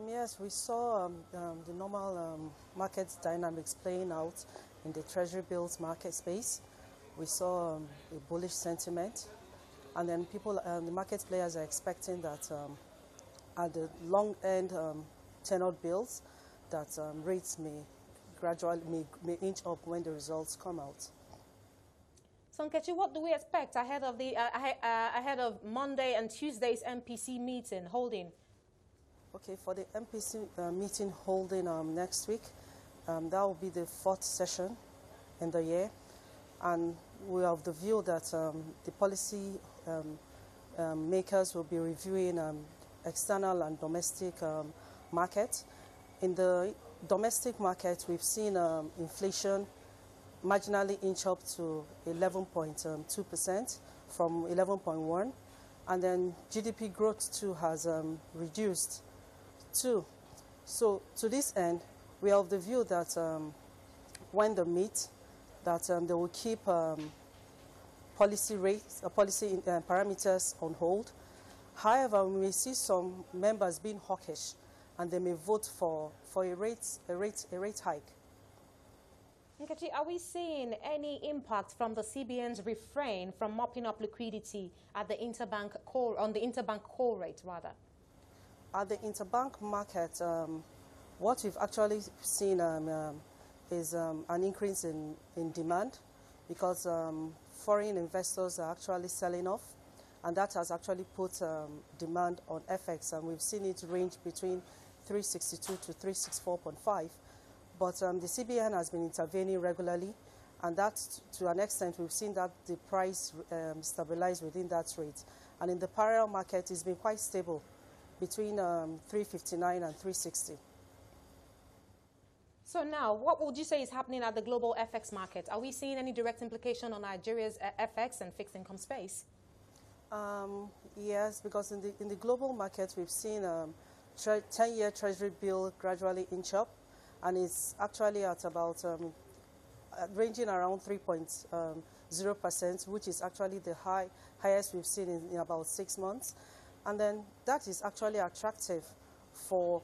Yes, we saw the normal market dynamics playing out in the treasury bills market space. We saw a bullish sentiment, and then the market players are expecting that at the long end tenured bills, that rates may gradually may inch up when the results come out. So, Nkechi, what do we expect ahead of the ahead of Monday and Tuesday's MPC meeting holding? Okay, for the MPC meeting holding next week, that will be the 4th session in the year, and we are of the view that the policy makers will be reviewing external and domestic market. In the domestic market, we've seen inflation marginally inch up to 11.2% from 11.1%, and then GDP growth too has reduced too. So to this end, we are of the view that when they meet, that they will keep policy rates, policy parameters on hold. However, we may see some members being hawkish, and they may vote for a rate hike. Nkechi, are we seeing any impact from the CBN's refrain from mopping up liquidity at the interbank call rate rather? At the interbank market, what we've actually seen is an increase in demand, because foreign investors are actually selling off, and that has actually put demand on FX, and we've seen it range between 362 to 364.5. But the CBN has been intervening regularly, and that, to an extent, we've seen that the price stabilize within that rate. And in the parallel market, it's been quite stable, between 359 and 360. So now, what would you say is happening at the global FX market? Are we seeing any direct implication on Nigeria's FX and fixed income space? Yes, because in the global market, we've seen 10-year Treasury bill gradually inch up, and it's actually at about ranging around 3.0%, which is actually the highest we've seen in about 6 months. And then that is actually attractive for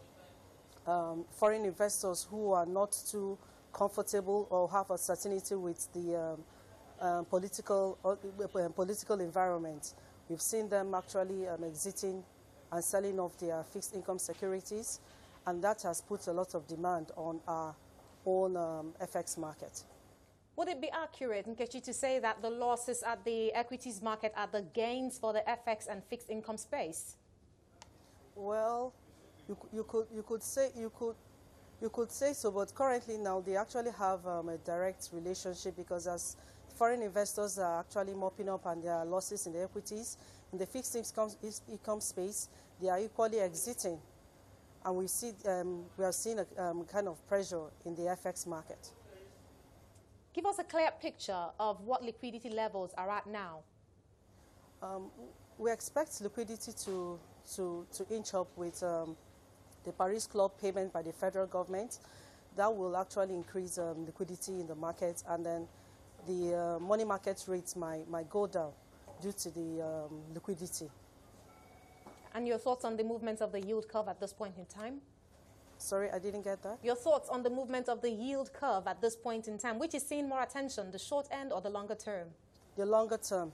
foreign investors who are not too comfortable or have a certainty with the political environment. We've seen them actually exiting and selling off their fixed income securities, and that has put a lot of demand on our own FX market. Would it be accurate, Nkechi, to say that the losses at the equities market are the gains for the FX and fixed income space? Well, you could say so, but currently now they actually have a direct relationship, because as foreign investors are actually mopping up and their losses in the equities, in the fixed income space, they are equally exiting. And we are seeing a kind of pressure in the FX market. Give us a clear picture of what liquidity levels are at now. We expect liquidity to inch up with the Paris Club payment by the federal government. That will actually increase liquidity in the market, and then the money market rates might go down due to the liquidity. And your thoughts on the movement of the yield curve at this point in time? Sorry, I didn't get that. Your thoughts on the movement of the yield curve at this point in time, which is seeing more attention, the short end or the longer term? The longer term.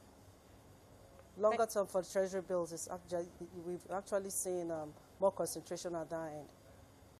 Longer term for Treasury bills is actually, we've actually seen more concentration at that end.